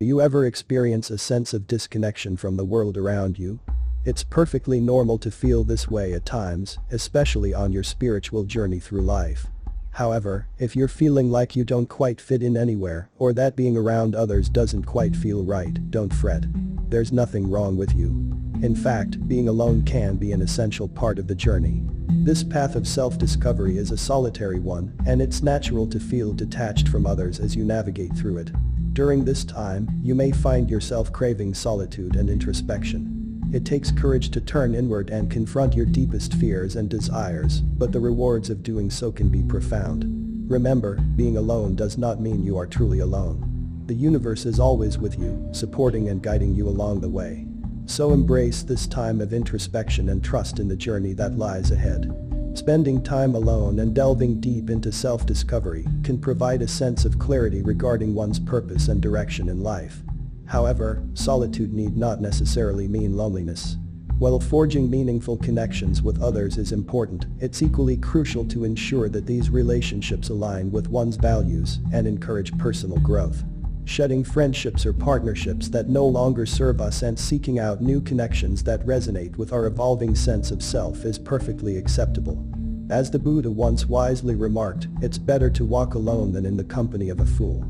Do you ever experience a sense of disconnection from the world around you? It's perfectly normal to feel this way at times, especially on your spiritual journey through life. However, if you're feeling like you don't quite fit in anywhere, or that being around others doesn't quite feel right, don't fret. There's nothing wrong with you. In fact, being alone can be an essential part of the journey. This path of self-discovery is a solitary one, and it's natural to feel detached from others as you navigate through it. During this time, you may find yourself craving solitude and introspection. It takes courage to turn inward and confront your deepest fears and desires, but the rewards of doing so can be profound. Remember, being alone does not mean you are truly alone. The universe is always with you, supporting and guiding you along the way. So embrace this time of introspection and trust in the journey that lies ahead. Spending time alone and delving deep into self-discovery can provide a sense of clarity regarding one's purpose and direction in life. However, solitude need not necessarily mean loneliness. While forging meaningful connections with others is important, it's equally crucial to ensure that these relationships align with one's values and encourage personal growth. Shedding friendships or partnerships that no longer serve us and seeking out new connections that resonate with our evolving sense of self is perfectly acceptable. As the Buddha once wisely remarked, it's better to walk alone than in the company of a fool.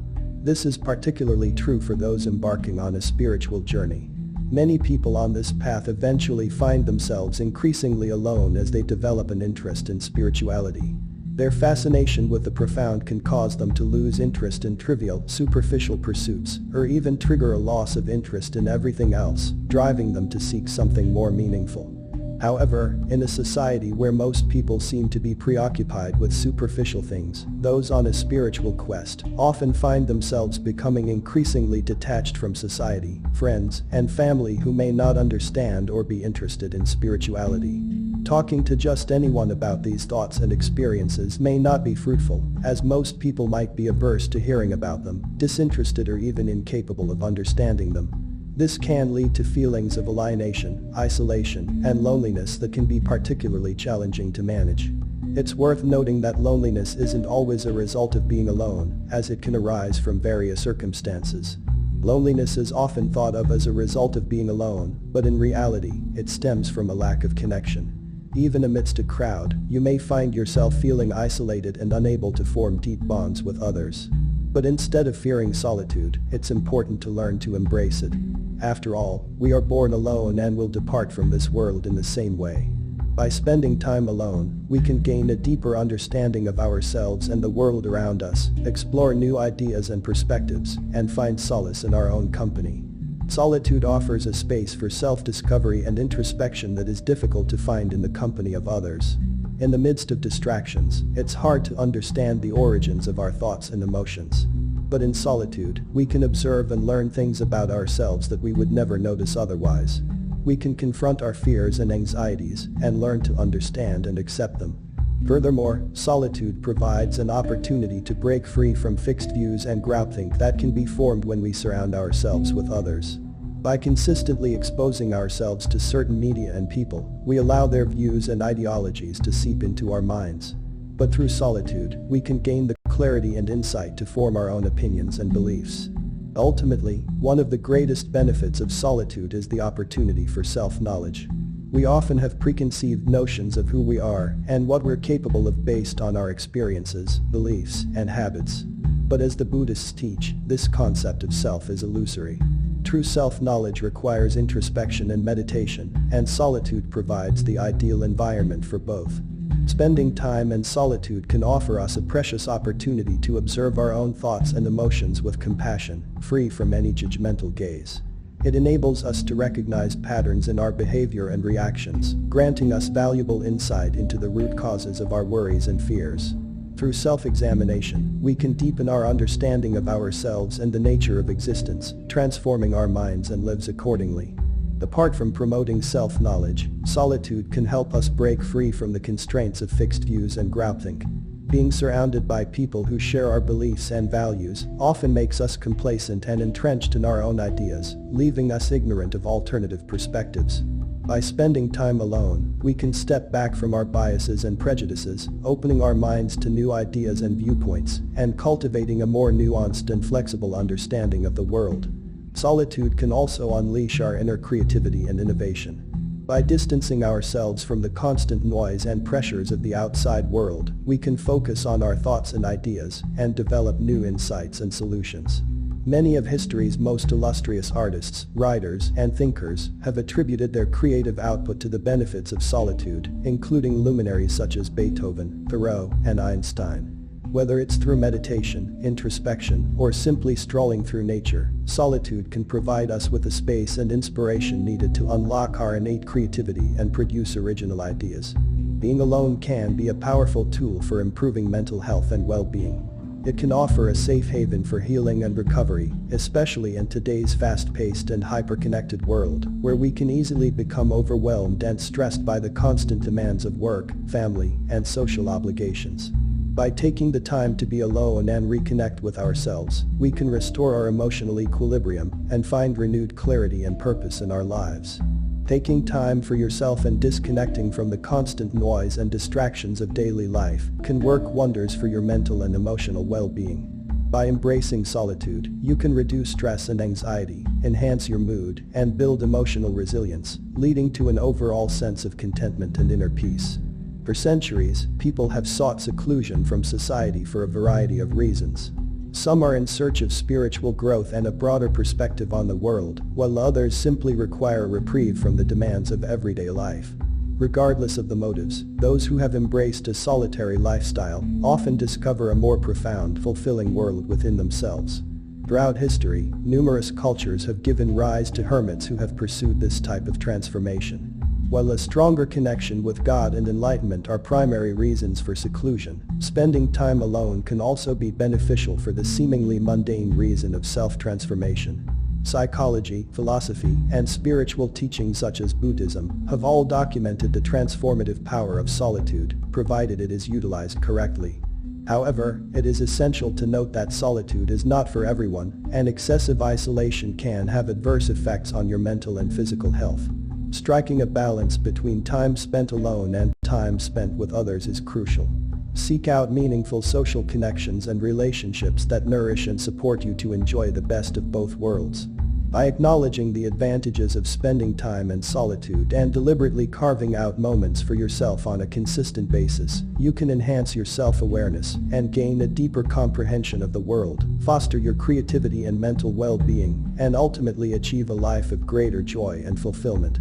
This is particularly true for those embarking on a spiritual journey. Many people on this path eventually find themselves increasingly alone as they develop an interest in spirituality. Their fascination with the profound can cause them to lose interest in trivial, superficial pursuits, or even trigger a loss of interest in everything else, driving them to seek something more meaningful. However, in a society where most people seem to be preoccupied with superficial things, those on a spiritual quest often find themselves becoming increasingly detached from society, friends, and family who may not understand or be interested in spirituality. Talking to just anyone about these thoughts and experiences may not be fruitful, as most people might be averse to hearing about them, disinterested or even incapable of understanding them. This can lead to feelings of alienation, isolation, and loneliness that can be particularly challenging to manage. It's worth noting that loneliness isn't always a result of being alone, as it can arise from various circumstances. Loneliness is often thought of as a result of being alone, but in reality, it stems from a lack of connection. Even amidst a crowd, you may find yourself feeling isolated and unable to form deep bonds with others. But instead of fearing solitude, it's important to learn to embrace it. After all, we are born alone and will depart from this world in the same way. By spending time alone, we can gain a deeper understanding of ourselves and the world around us, explore new ideas and perspectives, and find solace in our own company. Solitude offers a space for self-discovery and introspection that is difficult to find in the company of others. In the midst of distractions, it's hard to understand the origins of our thoughts and emotions. But in solitude, we can observe and learn things about ourselves that we would never notice otherwise. We can confront our fears and anxieties and learn to understand and accept them. Furthermore, solitude provides an opportunity to break free from fixed views and groupthink that can be formed when we surround ourselves with others. By consistently exposing ourselves to certain media and people, we allow their views and ideologies to seep into our minds. But through solitude, we can gain the clarity and insight to form our own opinions and beliefs. Ultimately, one of the greatest benefits of solitude is the opportunity for self-knowledge. We often have preconceived notions of who we are and what we're capable of based on our experiences, beliefs, and habits. But as the Buddhists teach, this concept of self is illusory. True self-knowledge requires introspection and meditation, and solitude provides the ideal environment for both. Spending time in solitude can offer us a precious opportunity to observe our own thoughts and emotions with compassion, free from any judgmental gaze. It enables us to recognize patterns in our behavior and reactions, granting us valuable insight into the root causes of our worries and fears. Through self-examination, we can deepen our understanding of ourselves and the nature of existence, transforming our minds and lives accordingly. Apart from promoting self-knowledge, solitude can help us break free from the constraints of fixed views and groupthink. Being surrounded by people who share our beliefs and values often makes us complacent and entrenched in our own ideas, leaving us ignorant of alternative perspectives. By spending time alone, we can step back from our biases and prejudices, opening our minds to new ideas and viewpoints, and cultivating a more nuanced and flexible understanding of the world. Solitude can also unleash our inner creativity and innovation. By distancing ourselves from the constant noise and pressures of the outside world, we can focus on our thoughts and ideas and develop new insights and solutions. Many of history's most illustrious artists, writers, and thinkers have attributed their creative output to the benefits of solitude, including luminaries such as Beethoven, Thoreau, and Einstein. Whether it's through meditation, introspection, or simply strolling through nature, solitude can provide us with the space and inspiration needed to unlock our innate creativity and produce original ideas. Being alone can be a powerful tool for improving mental health and well-being. It can offer a safe haven for healing and recovery, especially in today's fast-paced and hyper-connected world, where we can easily become overwhelmed and stressed by the constant demands of work, family, and social obligations. By taking the time to be alone and reconnect with ourselves, we can restore our emotional equilibrium and find renewed clarity and purpose in our lives. Taking time for yourself and disconnecting from the constant noise and distractions of daily life can work wonders for your mental and emotional well-being. By embracing solitude, you can reduce stress and anxiety, enhance your mood, and build emotional resilience, leading to an overall sense of contentment and inner peace. For centuries, people have sought seclusion from society for a variety of reasons. Some are in search of spiritual growth and a broader perspective on the world, while others simply require a reprieve from the demands of everyday life. Regardless of the motives, those who have embraced a solitary lifestyle often discover a more profound, fulfilling world within themselves. Throughout history, numerous cultures have given rise to hermits who have pursued this type of transformation. While a stronger connection with God and enlightenment are primary reasons for seclusion, spending time alone can also be beneficial for the seemingly mundane reason of self-transformation. Psychology, philosophy, and spiritual teachings such as Buddhism have all documented the transformative power of solitude, provided it is utilized correctly. However, it is essential to note that solitude is not for everyone, and excessive isolation can have adverse effects on your mental and physical health. Striking a balance between time spent alone and time spent with others is crucial. Seek out meaningful social connections and relationships that nourish and support you to enjoy the best of both worlds. By acknowledging the advantages of spending time in solitude and deliberately carving out moments for yourself on a consistent basis, you can enhance your self-awareness and gain a deeper comprehension of the world, foster your creativity and mental well-being, and ultimately achieve a life of greater joy and fulfillment.